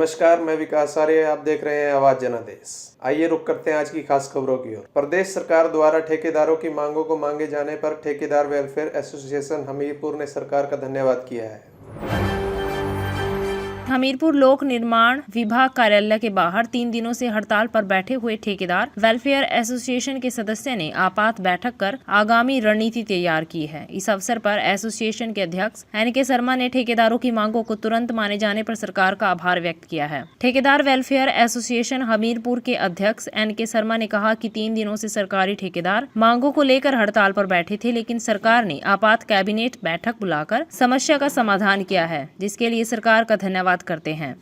नमस्कार, मैं विकास आर्य। आप देख रहे हैं आवाज जनादेश। आइए रुक करते हैं आज की खास खबरों की ओर। प्रदेश सरकार द्वारा ठेकेदारों की मांगों को मांगे जाने पर ठेकेदार वेलफेयर एसोसिएशन हमीरपुर ने सरकार का धन्यवाद किया है। हमीरपुर लोक निर्माण विभाग कार्यालय के बाहर 3 दिनों से हड़ताल पर बैठे हुए ठेकेदार वेलफेयर एसोसिएशन के सदस्य ने आपात बैठक कर आगामी रणनीति तैयार की है। इस अवसर पर एसोसिएशन के अध्यक्ष NK शर्मा ने ठेकेदारों की मांगों को तुरंत माने जाने पर सरकार का आभार व्यक्त किया है। ठेकेदार वेलफेयर एसोसिएशन हमीरपुर के अध्यक्ष NK शर्मा ने कहा कि 3 दिनों से सरकारी ठेकेदार मांगों को लेकर हड़ताल पर बैठे थे, लेकिन सरकार ने आपात कैबिनेट बैठक बुलाकर समस्या का समाधान किया है, जिसके लिए सरकार का धन्यवाद करते हैं।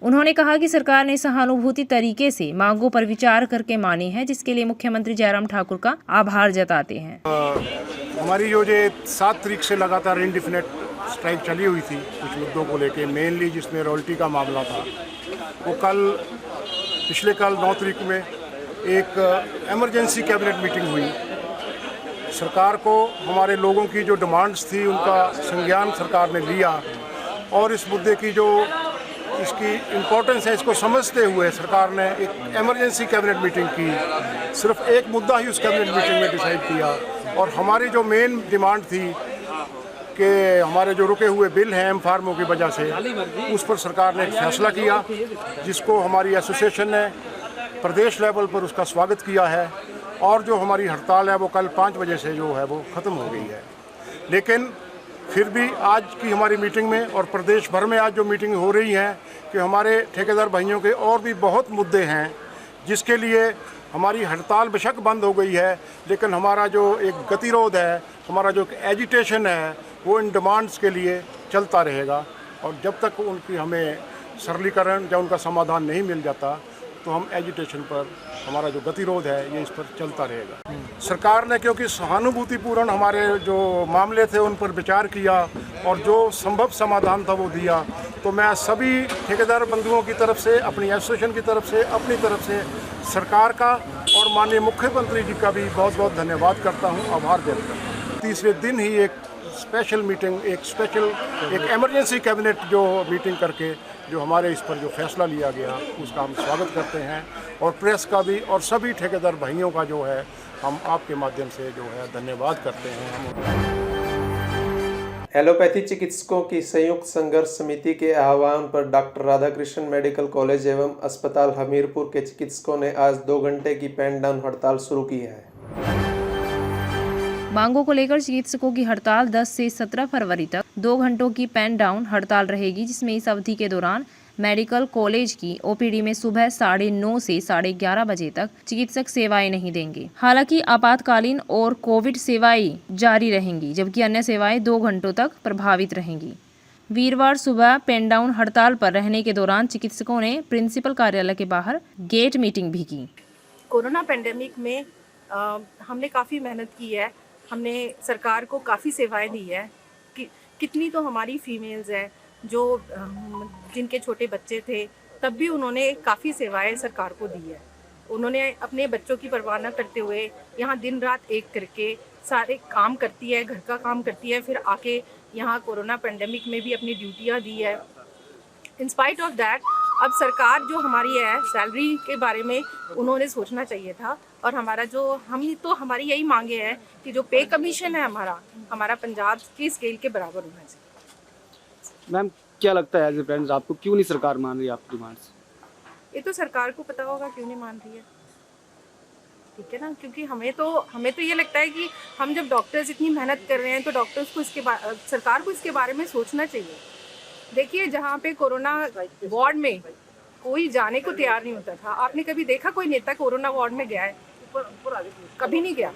उन्होंने कहा कि सरकार ने सहानुभूति तरीके से मांगों पर विचार करके मानी है, जिसके लिए मुख्यमंत्री जयराम ठाकुर का आभार जताते हैं। हमारी जो 7 तारीख से लगातार इंडिफिनिट स्ट्राइक चली हुई थी कुछ मुद्दों को लेके, मेनली जिसमें रॉयल्टी का मामला था, वो पिछले कल 9 तारीख में एक इमरजेंसी कैबिनेट मीटिंग हुई। सरकार को हमारे लोगों की जो डिमांड्स थी उनका संज्ञान सरकार ने लिया और इस मुद्दे की जो इसकी इम्पोर्टेंस है इसको समझते हुए सरकार ने एक इमरजेंसी कैबिनेट मीटिंग की। सिर्फ एक मुद्दा ही उस कैबिनेट मीटिंग में डिसाइड किया और हमारी जो मेन डिमांड थी कि हमारे जो रुके हुए बिल हैं फार्मों की वजह से, उस पर सरकार ने एक फैसला किया, जिसको हमारी एसोसिएशन ने प्रदेश लेवल पर उसका स्वागत किया है। और जो हमारी हड़ताल है वो कल 5 बजे से जो है वो ख़त्म हो गई है। लेकिन फिर भी आज की हमारी मीटिंग में और प्रदेश भर में आज जो मीटिंग हो रही है कि हमारे ठेकेदार भाइयों के और भी बहुत मुद्दे हैं, जिसके लिए हमारी हड़ताल बेशक बंद हो गई है, लेकिन हमारा जो एक गतिरोध है, हमारा जो एजिटेशन है, वो इन डिमांड्स के लिए चलता रहेगा। और जब तक उनकी हमें सरलीकरण या उनका समाधान नहीं मिल जाता तो हम एजिटेशन पर हमारा जो गतिरोध है ये इस पर चलता रहेगा। सरकार ने क्योंकि सहानुभूतिपूर्ण हमारे जो मामले थे उन पर विचार किया और जो संभव समाधान था वो दिया, तो मैं सभी ठेकेदार बंधुओं की तरफ से, अपनी एसोसिएशन की तरफ से, अपनी तरफ से सरकार का और माननीय मुख्यमंत्री जी का भी बहुत बहुत धन्यवाद करता हूँ, आभार व्यक्त करता हूँ। तीसरे दिन ही एक स्पेशल मीटिंग, एक इमरजेंसी कैबिनेट जो मीटिंग करके जो हमारे इस पर जो फैसला लिया गया उसका हम स्वागत करते हैं और प्रेस का भी और सभी ठेकेदार भाइयों का जो है हम आपके माध्यम से जो है धन्यवाद करते हैं। एलोपैथी चिकित्सकों की संयुक्त संघर्ष समिति के आह्वान पर डॉक्टर राधाकृष्ण मेडिकल कॉलेज एवं अस्पताल हमीरपुर के चिकित्सकों ने आज 2 घंटे की पेन डाउन हड़ताल शुरू की है। मांगों को लेकर चिकित्सकों की हड़ताल 10 से 17 फरवरी तक 2 घंटों की पेन डाउन हड़ताल रहेगी, जिसमें इस अवधि के दौरान मेडिकल कॉलेज की ओपीडी में सुबह 9:30 से 11:30 बजे तक चिकित्सक सेवाएं नहीं देंगे। हालांकि आपातकालीन और कोविड सेवाएं जारी रहेंगी, जबकि अन्य सेवाएं 2 घंटों तक प्रभावित रहेंगी। वीरवार सुबह पेन डाउन हड़ताल पर रहने के दौरान चिकित्सकों ने प्रिंसिपल कार्यालय के बाहर गेट मीटिंग भी की। कोरोना पेंडेमिक में हमने काफ़ी मेहनत की है, हमने सरकार को काफ़ी सेवाएं दी है। कितनी तो हमारी फीमेल्स हैं जो जिनके छोटे बच्चे थे, तब भी उन्होंने काफ़ी सेवाएं सरकार को दी है। उन्होंने अपने बच्चों की परवाह न करते हुए यहाँ दिन रात एक करके सारे काम करती है, घर का काम करती है, फिर आके यहाँ कोरोना पेंडेमिक में भी अपनी ड्यूटियाँ दी है। इन स्पाइट ऑफ दैट अब सरकार जो हमारी है सैलरी के बारे में उन्होंने सोचना चाहिए था और हमारी यही मांगे हैं कि जो पे कमीशन है हमारा पंजाब की स्केल के बराबर होना चाहिए। मैम क्या लगता है एज ए फ्रेंड्स आपको क्यों नहीं सरकार मान रही आपकी डिमांड्स? ये तो सरकार को पता होगा क्यों नहीं मान रही है, ठीक है ना, क्योंकि हमें तो ये लगता है कि हम जब डॉक्टर्स इतनी मेहनत कर रहे हैं तो डॉक्टर्स को सरकार को इसके बारे में सोचना चाहिए। देखिए, जहाँ पे कोरोना वार्ड में कोई जाने को तैयार नहीं होता था, आपने कभी देखा कोई नेता कोरोना वार्ड में गया है? कभी नहीं गया।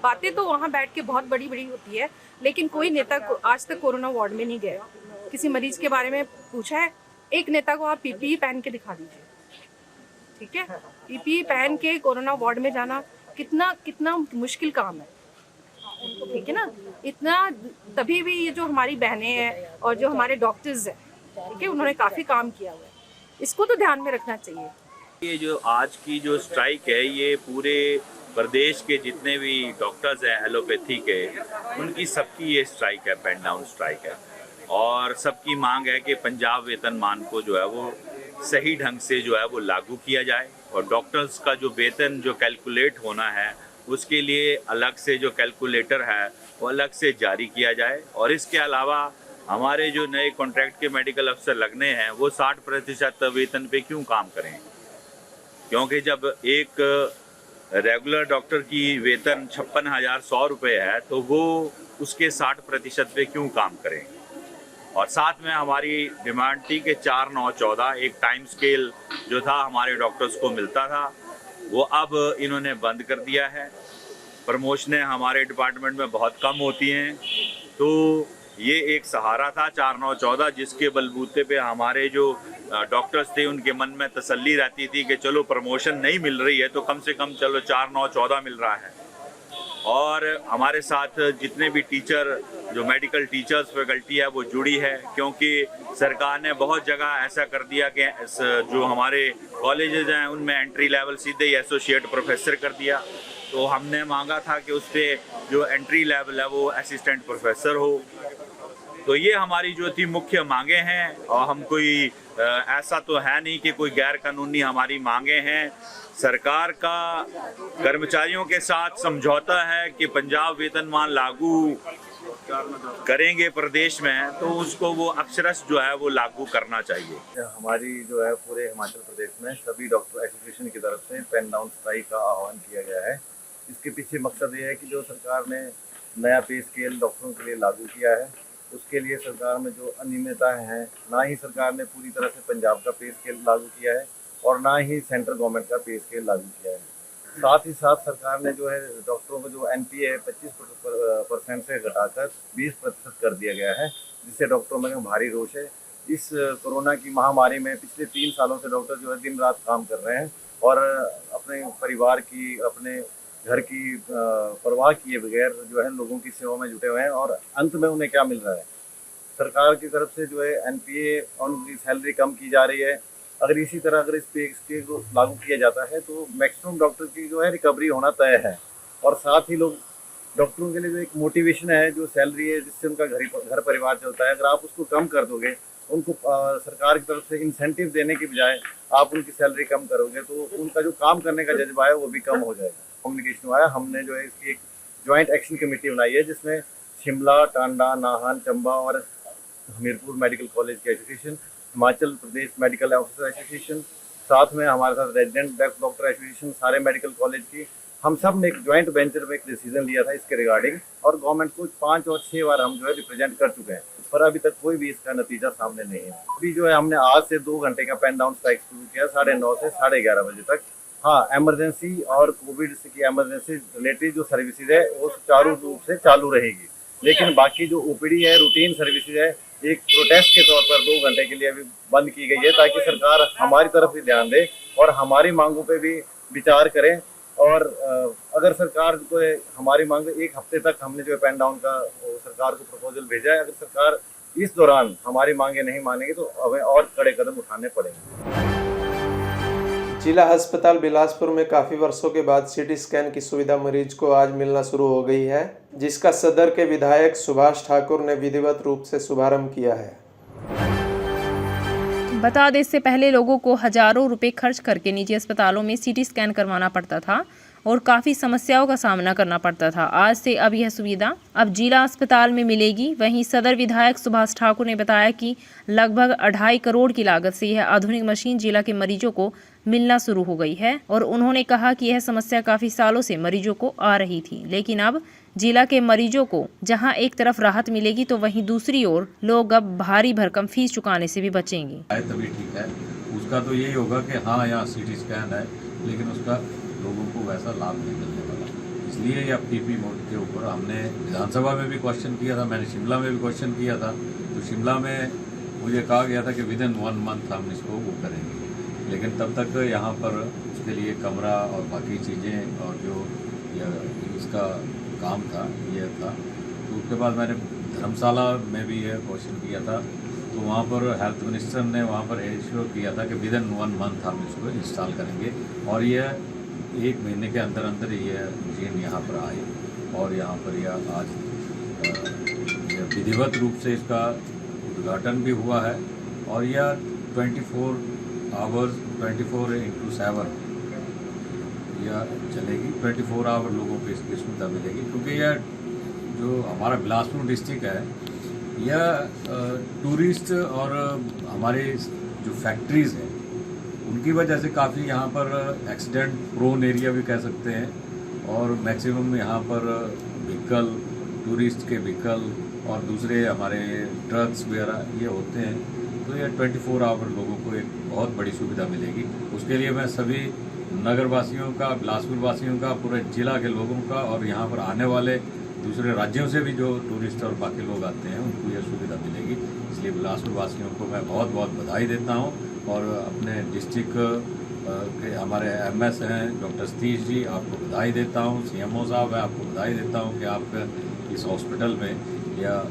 बातें तो वहाँ बैठ के बहुत बड़ी बड़ी होती है, लेकिन कोई नेता आज तक कोरोना वार्ड में नहीं गया। किसी मरीज के बारे में पूछा है? एक नेता को आप पीपीई पहन के दिखा दीजिए, ठीक है? पीपीई पहन के कोरोना वार्ड में जाना कितना मुश्किल काम है, ठीक है ना। इतना तभी भी ये जो हमारी बहनें हैं और जो हमारे डॉक्टर्स हैं, ठीक है, उन्होंने काफ़ी काम किया हुआ है, इसको तो ध्यान में रखना चाहिए। ये जो आज की जो स्ट्राइक है ये पूरे प्रदेश के जितने भी डॉक्टर्स हैं एलोपैथी के, उनकी सबकी ये स्ट्राइक है, पेन डाउन स्ट्राइक है। और सबकी मांग है कि पंजाब वेतनमान को जो है वो सही ढंग से जो है वो लागू किया जाए और डॉक्टर्स का जो वेतन जो कैलकुलेट होना है उसके लिए अलग से जो कैलकुलेटर है वो अलग से जारी किया जाए। और इसके अलावा हमारे जो नए कॉन्ट्रैक्ट के मेडिकल अफसर लगने हैं वो 60% वेतन पे क्यों काम करें, क्योंकि जब एक रेगुलर डॉक्टर की वेतन 56,100 रुपये है तो वो उसके 60% पे क्यों काम करें। और साथ में हमारी डिमांड थी कि 4-9-14 एक टाइम स्केल जो था हमारे डॉक्टर्स को मिलता था वो अब इन्होंने बंद कर दिया है। प्रमोशनें हमारे डिपार्टमेंट में बहुत कम होती हैं, तो ये एक सहारा था 4-9-14 जिसके बलबूते पे हमारे जो डॉक्टर्स थे उनके मन में तसल्ली रहती थी कि चलो प्रमोशन नहीं मिल रही है तो कम से कम चलो 4-9-14 मिल रहा है। और हमारे साथ जितने भी टीचर जो मेडिकल टीचर्स फैकल्टी है वो जुड़ी है, क्योंकि सरकार ने बहुत जगह ऐसा कर दिया कि जो हमारे कॉलेजेस हैं उनमें एंट्री लेवल सीधे ही एसोसिएट प्रोफेसर कर दिया। तो हमने मांगा था कि उस पर जो एंट्री लेवल है वो असिस्टेंट प्रोफेसर हो। तो ये हमारी जो थी मुख्य मांगे हैं और हम कोई ऐसा तो है नहीं कि कोई गैर कानूनी हमारी मांगे हैं। सरकार का कर्मचारियों के साथ समझौता है कि पंजाब वेतनमान लागू करेंगे प्रदेश में, तो उसको वो अक्षरश जो है वो लागू करना चाहिए। हमारी जो है पूरे हिमाचल प्रदेश में सभी डॉक्टर एसोसिएशन की तरफ से पेन डाउन स्ट्राइक का आह्वान किया गया है। इसके पीछे मकसद ये है कि जो सरकार ने नया पे स्केल डॉक्टरों के लिए लागू किया है उसके लिए सरकार में जो अनियमितताएं हैं, ना ही सरकार ने पूरी तरह से पंजाब का पे स्केल लागू किया है और ना ही सेंट्रल गवर्नमेंट का पे स्केल लागू किया है। साथ ही साथ सरकार ने जो है डॉक्टरों को जो एनपीए 25% से घटाकर 20% कर दिया गया है, जिससे डॉक्टरों में भारी रोष है। इस कोरोना की महामारी में पिछले 3 सालों से डॉक्टर जो है दिन रात काम कर रहे हैं और अपने परिवार की, अपने घर की परवाह किए बगैर जो है लोगों की सेवा में जुटे हुए हैं और अंत में उन्हें क्या मिल रहा है, सरकार की तरफ से जो है एनपीए और उनकी सैलरी कम की जा रही है। अगर इसी तरह अगर इस पे स्केल को लागू किया जाता है तो मैक्सिमम डॉक्टर की जो है रिकवरी होना तय है। और साथ ही लोग डॉक्टरों के लिए जो एक मोटिवेशन है, जो सैलरी है जिससे उनका घर परिवार चलता है, अगर आप उसको कम कर दोगे, उनको सरकार की तरफ से इंसेंटिव देने की बजाय आप उनकी सैलरी कम करोगे तो उनका जो काम करने का जज्बा है वो भी कम हो जाएगा। कम्युनिकेशन हुआ है, हमने जो है इसकी एक ज्वाइंट एक्शन कमेटी बनाई है जिसमें शिमला, टांडा, नाहन, चंबा और हमीरपुर मेडिकल कॉलेज की association, Himachal Pradesh medical officer association, साथ में हमारे साथ रेजिडेंट डॉक्टर एसोसिएशन, सारे मेडिकल कॉलेज की, हम सब ने एक ज्वाइंट वेंचर में एक डिसीजन लिया था इसके रिगार्डिंग और गवर्नमेंट को 5 और 6 बार हम जो है रिप्रेजेंट कर चुके हैं, पर अभी तक कोई भी इसका नतीजा सामने नहीं है। अभी जो है हमने आज से 2 घंटे का पेन डाउन स्ट्राइक शुरू किया 9:30 से 11:30 बजे तक। हाँ, एमरजेंसी और कोविड की एमरजेंसी रिलेटेड जो सर्विसेज है वो सुचारू रूप से चालू रहेगी, लेकिन बाकी जो ओपीडी है, रूटीन सर्विसेज है, एक प्रोटेस्ट के तौर पर 2 घंटे के लिए अभी बंद की गई है ताकि सरकार हमारी तरफ भी ध्यान दे और हमारी मांगों पे भी विचार करें। और अगर सरकार को हमारी मांग 1 हफ्ते तक हमने जो है पेन डाउन का सरकार को प्रपोजल भेजा है, अगर सरकार इस दौरान हमारी मांगे नहीं मानेगी तो हमें और कड़े कदम उठाने पड़ेंगे। जिला अस्पताल बिलासपुर में काफी वर्षों के बाद सीटी स्कैन की सुविधा मरीज को आज मिलना शुरू हो गई है, जिसका सदर के विधायक सुभाष ठाकुर ने विधिवत रूप से शुभारंभ किया है। बता दें, इससे पहले लोगों को हजारों रुपए खर्च करके निजी अस्पतालों में सीटी स्कैन करवाना पड़ता था और काफ़ी समस्याओं का सामना करना पड़ता था। आज से अब यह सुविधा अब जिला अस्पताल में मिलेगी। वहीं सदर विधायक सुभाष ठाकुर ने बताया कि लगभग 2.5 करोड़ की लागत से यह आधुनिक मशीन जिला के मरीजों को मिलना शुरू हो गई है और उन्होंने कहा कि यह समस्या काफ़ी सालों से मरीजों को आ रही थी, लेकिन अब जिला के मरीजों को जहां एक तरफ राहत मिलेगी तो वहीं दूसरी ओर लोग अब भारी भरकम फीस चुकाने से भी बचेंगे। तभी ठीक है, उसका तो यही होगा कि हाँ यहाँ सीटी स्कैन है, लेकिन उसका लोगों को वैसा लाभ नहीं मिलने वाला। इसलिए ये अब पीपी मोड के ऊपर हमने विधानसभा में भी क्वेश्चन किया था, मैंने शिमला में भी क्वेश्चन किया था, तो शिमला में मुझे कहा गया था कि विदिन 1 मंथ हम इसको वो करेंगे, लेकिन तब तक यहाँ पर उसके लिए कमरा और बाकी चीज़ें और जो इसका काम था ये था। तो उसके बाद मैंने धर्मशाला में भी ये क्वेश्चन किया था, तो वहाँ पर हेल्थ मिनिस्टर ने वहाँ पर एश्योर किया था कि विदिन 1 मंथ हम इसको इंस्टॉल करेंगे और ये 1 महीने के अंदर अंदर ये मशीन यहाँ पर आई और यहाँ पर यह आज विधिवत रूप से इसका उद्घाटन भी हुआ है और यह 24/7 यह चलेगी। 24 आवर लोगों को इसकी सुविधा मिलेगी, क्योंकि यह जो हमारा बिलासपुर डिस्ट्रिक्ट है यह टूरिस्ट और हमारे जो फैक्ट्रीज़ हैं उनकी वजह से काफ़ी यहाँ पर एक्सीडेंट प्रोन एरिया भी कह सकते हैं, और मैक्सिमम यहाँ पर व्हीकल, टूरिस्ट के व्हीकल और दूसरे हमारे ट्रक्स वगैरह ये होते हैं। तो ये 24 आवर लोगों को एक बहुत बड़ी सुविधा मिलेगी। उसके लिए मैं सभी नगरवासियों का, बिलासपुर वासियों का, पूरे जिला के लोगों का और यहाँ पर आने वाले दूसरे राज्यों से भी जो टूरिस्ट और बाकी लोग आते हैं उनको यह सुविधा मिलेगी। इसलिए बिलासपुर वासियों को मैं बहुत बहुत बधाई देता हूँ, और अपने डिस्ट्रिक्ट के हमारे MS हैं डॉक्टर सतीश जी, आपको बधाई देता हूँ। CMO साहब है, आपको बधाई देता हूँ कि आप इस हॉस्पिटल में या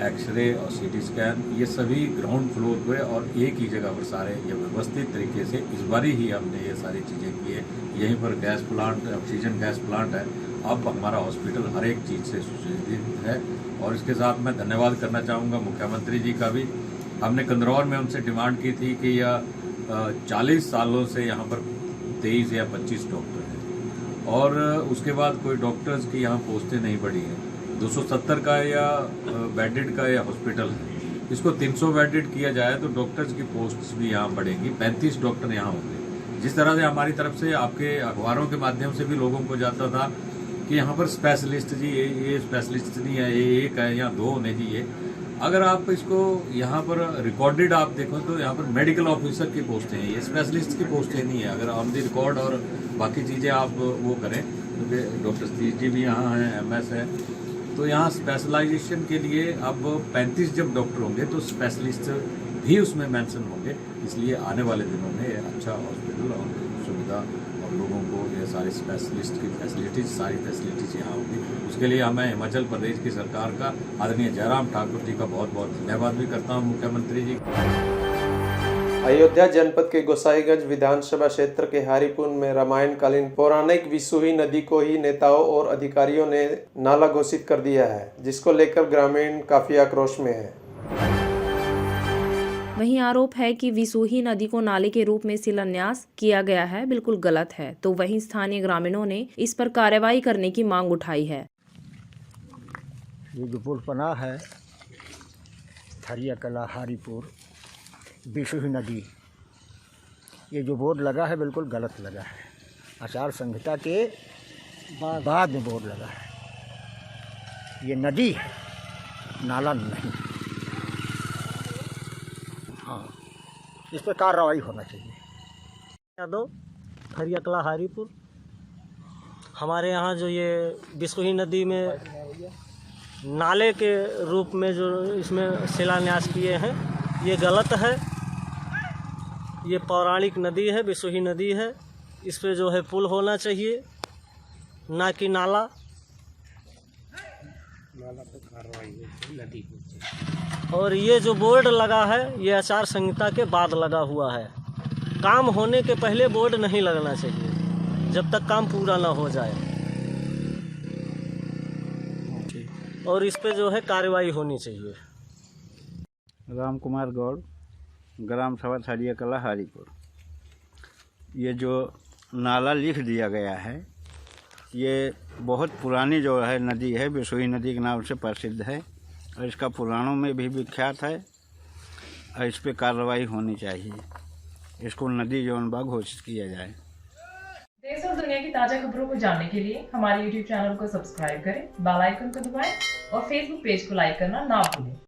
एक्सरे और CT स्कैन ये सभी ग्राउंड फ्लोर पे और एक ही जगह पर सारे ये व्यवस्थित तरीके से इस बार ही हमने ये सारी चीज़ें की है। यहीं पर gas plant, oxygen gas plant है। अब हमारा हॉस्पिटल हर एक चीज़ से सुसज्जित है। और इसके साथ मैं धन्यवाद करना चाहूँगा मुख्यमंत्री जी का भी। हमने कंदरौर में उनसे डिमांड की थी कि यह 40 सालों से यहाँ पर 23 या 25 डॉक्टर हैं, और उसके बाद कोई डॉक्टर्स की यहाँ पोस्टें नहीं बढ़ी हैं। 270 का या बेडेड का या हॉस्पिटल है, इसको 300 बेडेड किया जाए तो डॉक्टर्स की पोस्ट्स भी यहाँ बढ़ेंगी। 35 डॉक्टर यहाँ होंगे। जिस तरह से हमारी तरफ से आपके अखबारों के माध्यम से भी लोगों को जाता था कि यहाँ पर स्पेशलिस्ट जी ये स्पेशलिस्ट नहीं है, ये एक है या 2 होने चाहिए। अगर आप इसको यहाँ पर रिकॉर्डेड आप देखो तो यहाँ पर मेडिकल ऑफिसर की पोस्टें हैं, ये स्पेशलिस्ट की पोस्टें नहीं है। अगर ऑन द रिकॉर्ड और बाकी चीज़ें आप वो करें, क्योंकि डॉक्टर सतीश जी भी यहाँ हैं, MS है, तो यहाँ स्पेशलाइजेशन के लिए अब 35 जब डॉक्टर होंगे तो स्पेशलिस्ट भी उसमें मेंशन होंगे। इसलिए आने वाले दिनों में अच्छा हॉस्पिटल और सुविधा और लोगों को ये सारी स्पेशलिस्ट की फैसिलिटीज, सारी फैसिलिटीज यहाँ होगी। उसके लिए मैं हिमाचल प्रदेश की सरकार का, आदरणीय जयराम ठाकुर जी का बहुत बहुत धन्यवाद भी करता हूँ, मुख्यमंत्री जी। अयोध्या जनपद के गोसाईगंज विधानसभा क्षेत्र के हारीपुर में रामायणकालीन पौराणिक विसुही नदी को ही नेताओं और अधिकारियों ने नाला घोषित कर दिया है, जिसको लेकर ग्रामीण काफी आक्रोश में है। वहीं आरोप है कि विसूही नदी को नाले के रूप में शिलान्यास किया गया है, बिल्कुल गलत है। तो वहीं स्थानीय ग्रामीणों ने इस पर कार्रवाई करने की मांग उठाई है। ये जो पुल बना है थरिया कला हारीपुर विसूही नदी, ये जो बोर्ड लगा है बिल्कुल गलत लगा है। आचार संहिता के बाद में बोर्ड लगा है। ये नदी है, नाला नहीं। हाँ, इस पर कार्रवाई होना चाहिए। यादव, थरिया कला हारीपुर। हमारे यहाँ जो ये विसूही नदी में नाले के रूप में जो इसमें शिलान्यास किए हैं, ये गलत है। ये पौराणिक नदी है, विसूही नदी है। इस पे जो है पुल होना चाहिए, ना कि नाला। पे कार्रवाई नदी। और ये जो बोर्ड लगा है ये आचार संहिता के बाद लगा हुआ है। काम होने के पहले बोर्ड नहीं लगना चाहिए, जब तक काम पूरा ना हो जाए। और इस पे जो है कार्रवाई होनी चाहिए। राम कुमार गौड़, ग्राम सभा थरिया कला हारीपुर। ये जो नाला लिख दिया गया है, ये बहुत पुरानी जो है नदी है, विसूही नदी के नाम से प्रसिद्ध है और इसका पुराणों में भी विख्यात है और इस पर कार्रवाई होनी चाहिए। इसको नदी जौनबा घोषित किया जाए। देश और दुनिया की ताजा खबरों को जानने के लिए हमारे YouTube चैनल को सब्सक्राइब करें, बेल आइकन को दबाएं और Facebook पेज को लाइक करना ना भूलें।